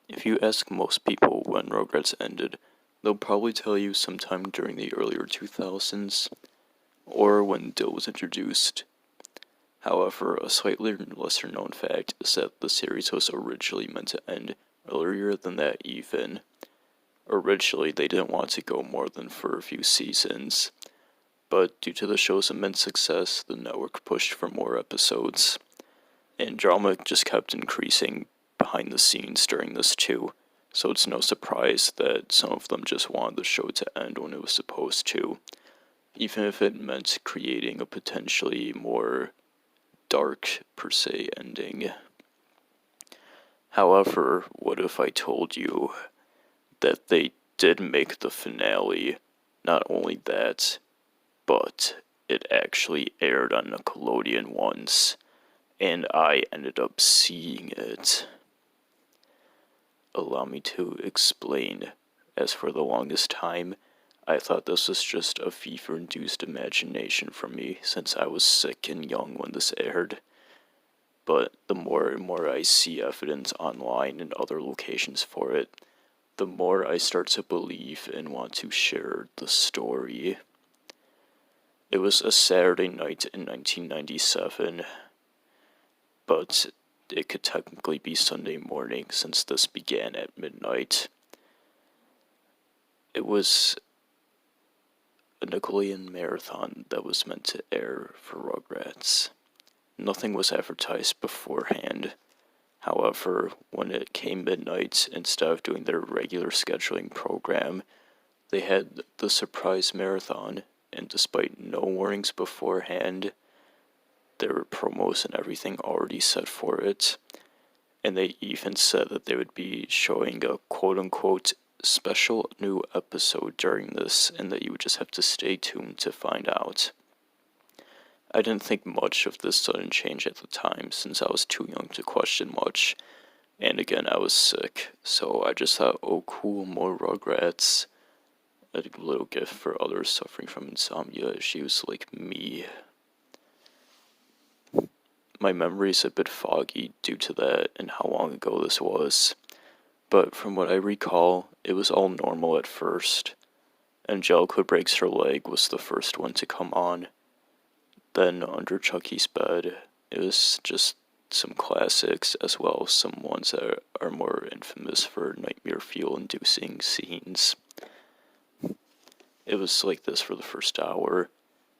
If you ask most people when Rugrats ended, they'll probably tell you sometime during the earlier 2000s, or when Dill was introduced. However, a slightly lesser known fact is that the series was originally meant to end earlier than that even. Originally, they didn't want to go more than for a few seasons, but due to the show's immense success, the network pushed for more episodes, and drama just kept increasing behind the scenes during this too, so it's no surprise that some of them just wanted the show to end when it was supposed to, even if it meant creating a potentially more dark, per se, ending. However, what if I told you that they did make the finale? Not only that, but it actually aired on Nickelodeon once, and I ended up seeing it. Allow me to explain. As for the longest time, I thought this was just a fever-induced imagination from me since I was sick and young when this aired. But the more and more I see evidence online and other locations for it, the more I start to believe and want to share the story. It was a Saturday night in 1997, but it could technically be Sunday morning since this began at midnight. It was a Nickelodeon marathon that was meant to air for Rugrats. Nothing was advertised beforehand. However, when it came midnight, instead of doing their regular scheduling program, they had the surprise marathon, and despite no warnings beforehand, there were promos and everything already set for it, and they even said that they would be showing a quote-unquote special new episode during this, and that you would just have to stay tuned to find out. I didn't think much of this sudden change at the time, since I was too young to question much, and again I was sick, so I just thought, oh cool, more Rugrats. A little gift for others suffering from insomnia issues like me. My memory's a bit foggy due to that and how long ago this was, but from what I recall, it was all normal at first. Angelica Breaks Her Leg was the first one to come on. Then, Under Chucky's Bed, it was just some classics, as well as some ones that are more infamous for nightmare feel-inducing scenes. It was like this for the first hour.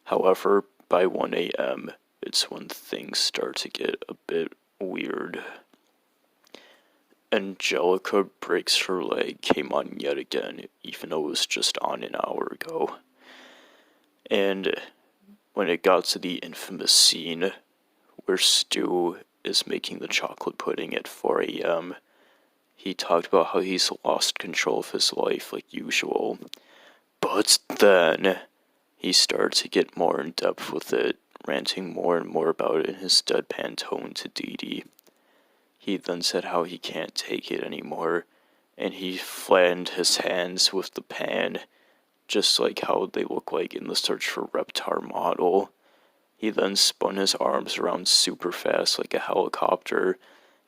However, by 1 a.m., it's when things start to get a bit weird. Angelica Breaks Her Leg came on yet again, even though it was just on an hour ago. And when it got to the infamous scene where Stu is making the chocolate pudding at 4 a.m., he talked about how he's lost control of his life like usual. But then he started to get more in depth with it, ranting more and more about it in his deadpan tone to Dee Dee. He then said how he can't take it anymore, and he flattened his hands with the pan, just like how they look like in the Search for Reptar model. He then spun his arms around super fast like a helicopter,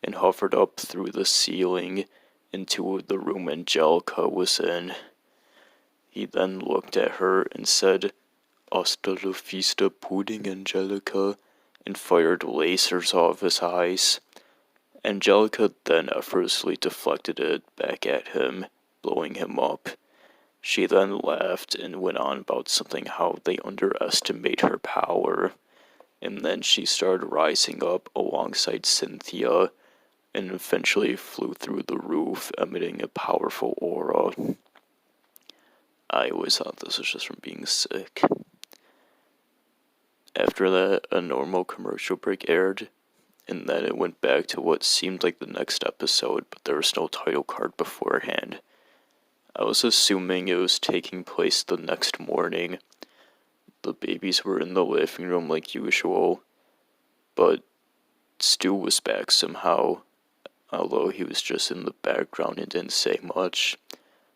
and hovered up through the ceiling into the room Angelica was in. He then looked at her and said, "Hasta la vista pudding, Angelica," and fired lasers out of his eyes. Angelica then effortlessly deflected it back at him, blowing him up. She then laughed and went on about something how they underestimate her power, and then she started rising up alongside Cynthia, and eventually flew through the roof, emitting a powerful aura. I always thought this was just from being sick. After that, a normal commercial break aired, and then it went back to what seemed like the next episode, but there was no title card beforehand. I was assuming it was taking place the next morning. The babies were in the living room like usual, but Stu was back somehow, although he was just in the background and didn't say much.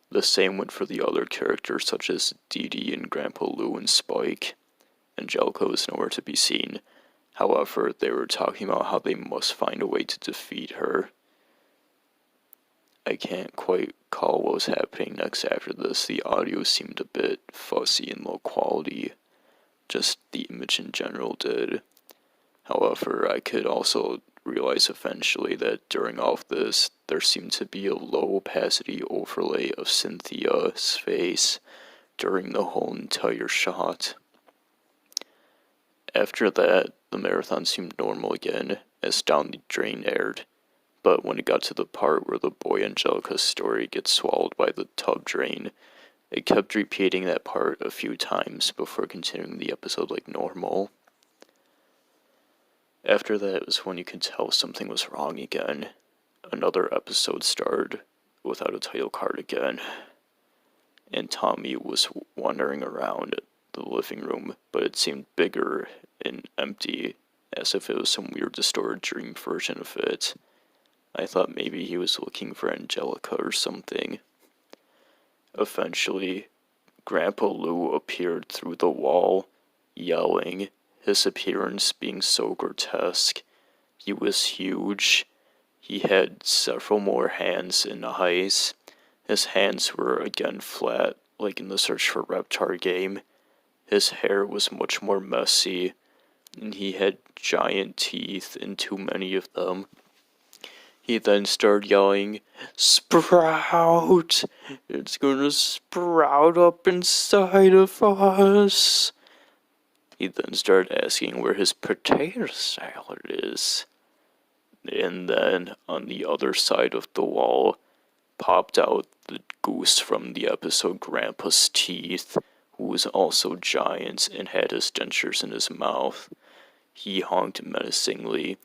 The same went for the other characters such as Dee Dee and Grandpa Lou and Spike. Angelica was nowhere to be seen. However, they were talking about how they must find a way to defeat her. I can't quite call what was happening next after this. The audio seemed a bit fuzzy and low quality, just the image in general did. However, I could also realize eventually that during all of this, there seemed to be a low opacity overlay of Cynthia's face during the whole entire shot. After that, the marathon seemed normal again, as Down the Drain aired, but when it got to the part where the boy Angelica's story gets swallowed by the tub drain, it kept repeating that part a few times before continuing the episode like normal. After that was when you could tell something was wrong again. Another episode started without a title card again, and Tommy was wandering around the living room, but it seemed bigger and empty, as if it was some weird distorted dream version of it. I thought maybe he was looking for Angelica or something. Eventually, Grandpa Lou appeared through the wall, yelling, his appearance being so grotesque. He was huge. He had several more hands and eyes. His hands were again flat, like in the Search for Reptar game. His hair was much more messy, and he had giant teeth and too many of them. He then started yelling, "Sprout! It's gonna sprout up inside of us!" He then started asking where his potato salad is. And then, on the other side of the wall, popped out the goose from the episode Grandpa's Teeth, who was also giant and had his dentures in his mouth. He honked menacingly.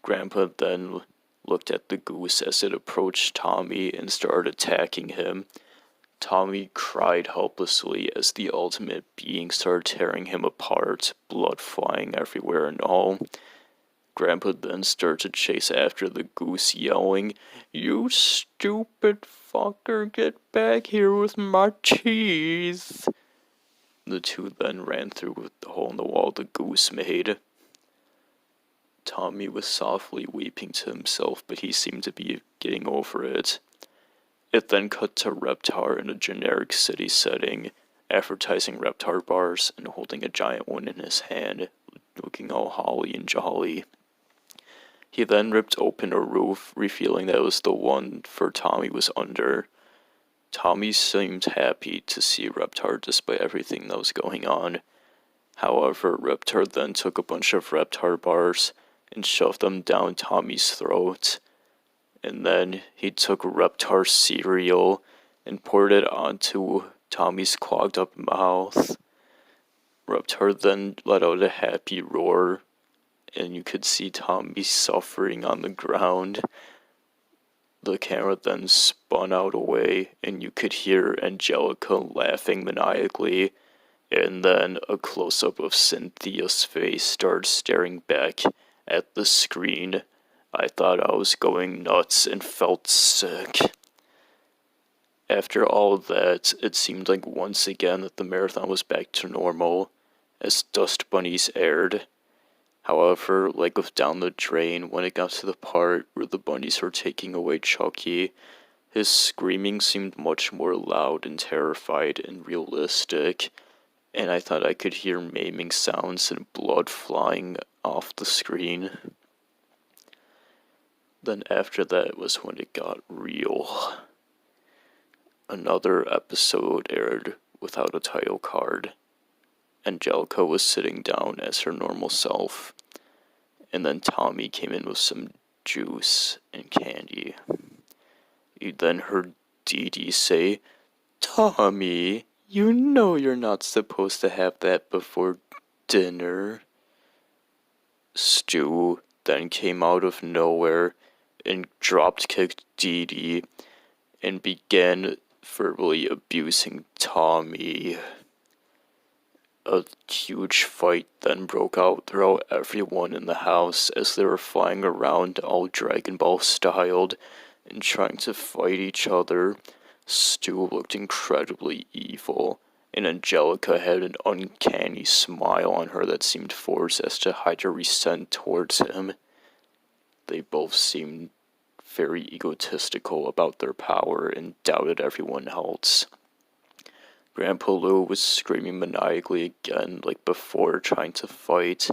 Grandpa then looked at the goose as it approached Tommy and started attacking him. Tommy cried helplessly as the ultimate being started tearing him apart, blood flying everywhere and all. Grandpa then started to chase after the goose, yelling, "You stupid fucker, get back here with my teeth!" The two then ran through the hole in the wall the goose made. Tommy was softly weeping to himself, but he seemed to be getting over it. It then cut to Reptar in a generic city setting, advertising Reptar bars and holding a giant one in his hand, looking all holly and jolly. He then ripped open a roof, revealing that it was the one for Tommy was under. Tommy seemed happy to see Reptar despite everything that was going on. However, Reptar then took a bunch of Reptar bars and shoved them down Tommy's throat. And then he took Reptar cereal and poured it onto Tommy's clogged up mouth. Reptar then let out a happy roar, and you could see Tommy suffering on the ground. The camera then spun out away, and you could hear Angelica laughing maniacally, and then a close-up of Cynthia's face started staring back at the screen. I thought I was going nuts and felt sick. After all that, it seemed like once again that the marathon was back to normal, as Dust Bunnies aired. However, like with Down the Drain, when it got to the part where the bunnies were taking away Chucky, his screaming seemed much more loud and terrified and realistic, and I thought I could hear maiming sounds and blood flying off the screen. Then after that was when it got real. Another episode aired without a title card. Angelica was sitting down as her normal self, and then Tommy came in with some juice and candy. You then heard Dee Dee say, "Tommy, you know you're not supposed to have that before dinner." Stu then came out of nowhere and drop-kicked Dee Dee and began verbally abusing Tommy. A huge fight then broke out throughout everyone in the house as they were flying around all Dragon Ball styled and trying to fight each other. Stu looked incredibly evil, and Angelica had an uncanny smile on her that seemed forced as to hide her resent towards him. They both seemed very egotistical about their power and doubted everyone else. Grandpa Lou was screaming maniacally again like before, trying to fight,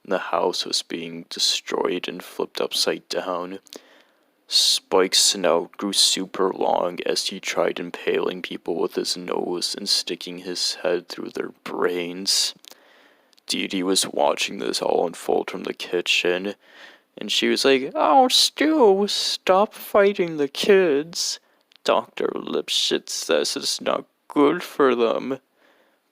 and the house was being destroyed and flipped upside down. Spike's snout grew super long as he tried impaling people with his nose and sticking his head through their brains. Dee Dee was watching this all unfold from the kitchen, and she was like, "Oh, Stu, stop fighting the kids. Dr. Lipshit says it's not good for them."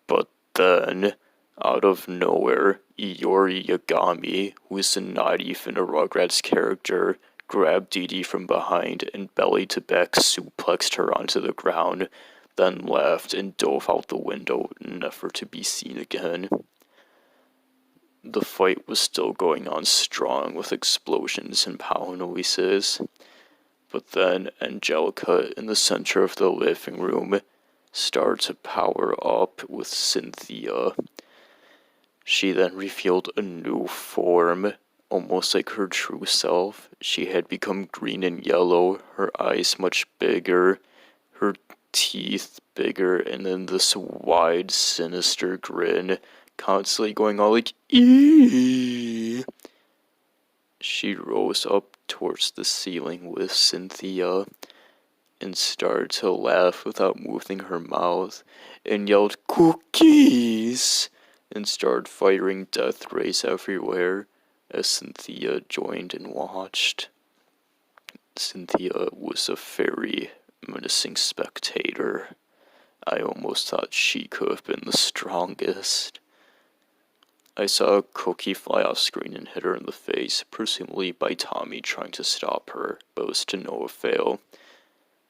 But then, out of nowhere, Iori Yagami, who is not even a Rugrats character, grabbed Dee Dee from behind and belly-to-back suplexed her onto the ground, then left and dove out the window, never to be seen again. The fight was still going on strong with explosions and pow noises, but then Angelica in the center of the living room started to power up with Cynthia. She then revealed a new form, almost like her true self. She had become green and yellow, her eyes much bigger, her teeth bigger, and then this wide, sinister grin, constantly going all like, "Eee!" She rose up towards the ceiling with Cynthia and started to laugh without moving her mouth, and yelled, "Cookies!" and started firing death rays everywhere as Cynthia joined and watched. Cynthia was a very menacing spectator. I almost thought she could have been the strongest. I saw a cookie fly off screen and hit her in the face, presumably by Tommy trying to stop her, but it was to no avail.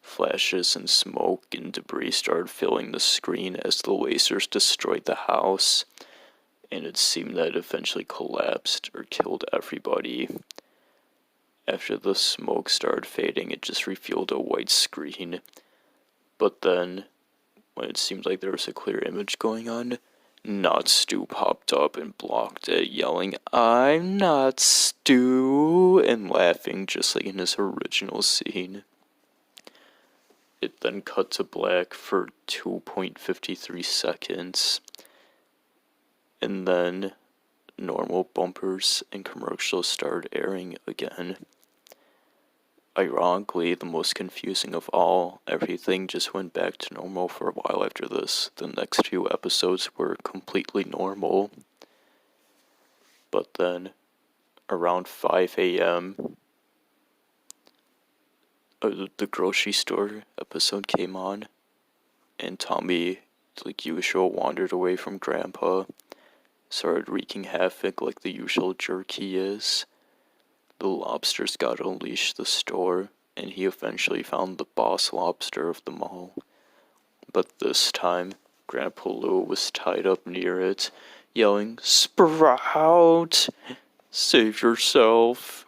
Flashes and smoke and debris started filling the screen as the lasers destroyed the house, and it seemed that it eventually collapsed or killed everybody. After the smoke started fading, it just revealed a white screen. But then, when it seemed like there was a clear image going on, Not Stu popped up and blocked it, yelling, "I'm not Stu," and laughing just like in his original scene. It then cut to black for 2.53 seconds, and then normal bumpers and commercials started airing again. Ironically, the most confusing of all, everything just went back to normal for a while after this. The next few episodes were completely normal. But then, around 5 a.m., the grocery store episode came on, and Tommy, like usual, wandered away from Grandpa, started wreaking havoc like the usual jerk he is. The lobsters got to unleash the store, and he eventually found the boss lobster of them all. But this time, Grandpa Lou was tied up near it, yelling, "Sprout! Save yourself!"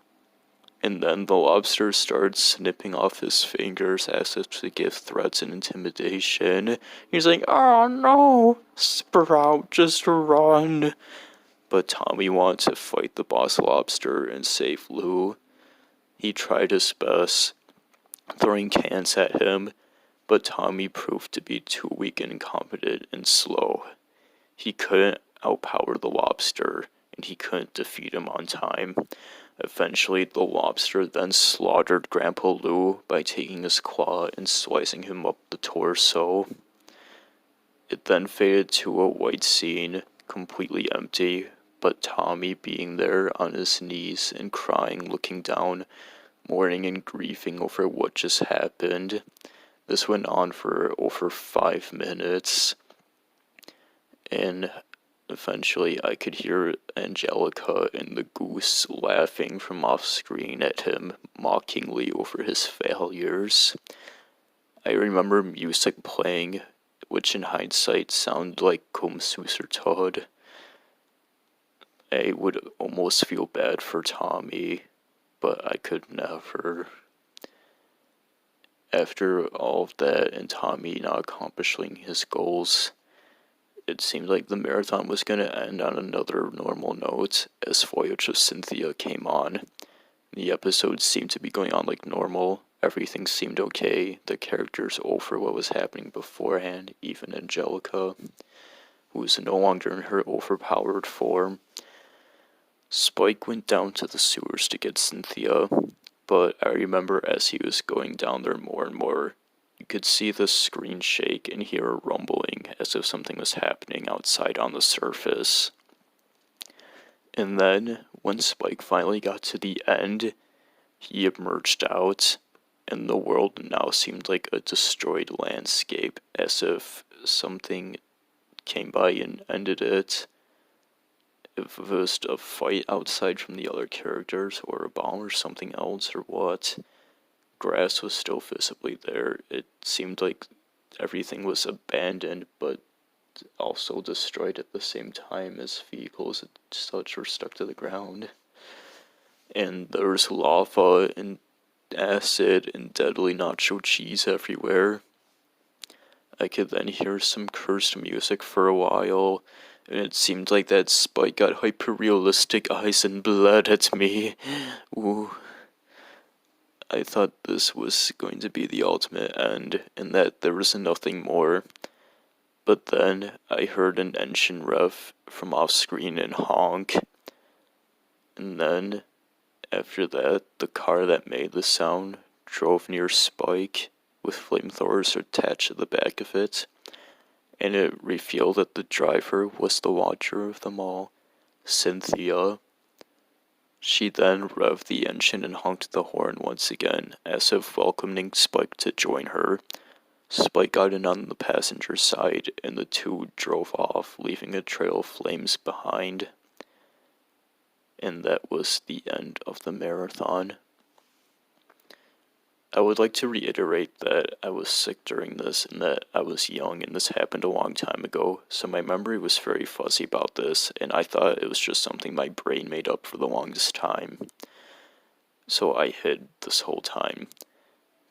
And then the lobster started snipping off his fingers as if to give threats and intimidation. He's like, "Oh no! Sprout, just run!" But Tommy wanted to fight the boss lobster and save Lou. He tried his best, throwing cans at him, but Tommy proved to be too weak and incompetent and slow. He couldn't outpower the lobster, and he couldn't defeat him on time. Eventually, the lobster then slaughtered Grandpa Lou by taking his claw and slicing him up the torso. It then faded to a white scene, completely empty, but Tommy being there on his knees and crying, looking down, mourning and grieving over what just happened. This went on for over 5 minutes, and eventually I could hear Angelica and the goose laughing from off screen at him mockingly over his failures. I remember music playing, which in hindsight sounded like Komm Süßer Tod. I would almost feel bad for Tommy, but I could never. After all of that and Tommy not accomplishing his goals, it seemed like the marathon was going to end on another normal note as Voyage of Cynthia came on. The episodes seemed to be going on like normal. Everything seemed okay. The characters over what was happening beforehand, even Angelica, who was no longer in her overpowered form. Spike went down to the sewers to get Cynthia, but I remember as he was going down there more and more, you could see the screen shake and hear a rumbling as if something was happening outside on the surface. And then, when Spike finally got to the end, he emerged out, and the world now seemed like a destroyed landscape, as if something came by and ended it. If it was a fight outside from the other characters, or a bomb, or something else, or what. Grass was still visibly there. It seemed like everything was abandoned, but also destroyed at the same time, as vehicles and such were stuck to the ground. And there was lava and acid and deadly nacho cheese everywhere. I could then hear some cursed music for a while, and it seemed like that Spike got hyper-realistic eyes and bled at me. Ooh. I thought this was going to be the ultimate end, and that there was nothing more. But then I heard an engine rev from off screen and honk. And then, after that, the car that made the sound drove near Spike with flamethrowers attached to the back of it. And it revealed that the driver was the watcher of them all, Cynthia. She then revved the engine and honked the horn once again, as if welcoming Spike to join her. Spike got in on the passenger side, and the two drove off, leaving a trail of flames behind. And that was the end of the marathon. I would like to reiterate that I was sick during this, and that I was young, and this happened a long time ago, so my memory was very fuzzy about this, and I thought it was just something my brain made up for the longest time. So I hid this whole time.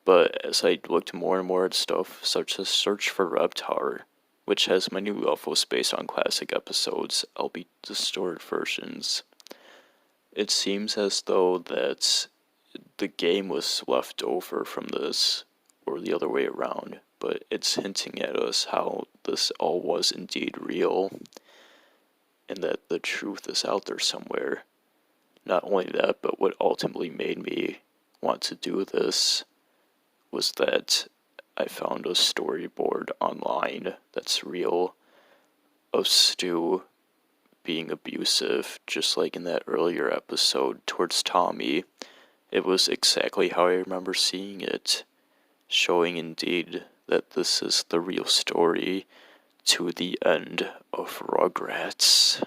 But as I looked more and more at stuff, such as Search for Reptar, which has many levels based on classic episodes, albeit distorted versions, it seems as though that the game was left over from this, or the other way around, but it's hinting at us how this all was indeed real, and that the truth is out there somewhere. Not only that, but what ultimately made me want to do this was that I found a storyboard online that's real of Stu being abusive, just like in that earlier episode towards Tommy. It was exactly how I remember seeing it, showing indeed that this is the real story to the end of Rugrats.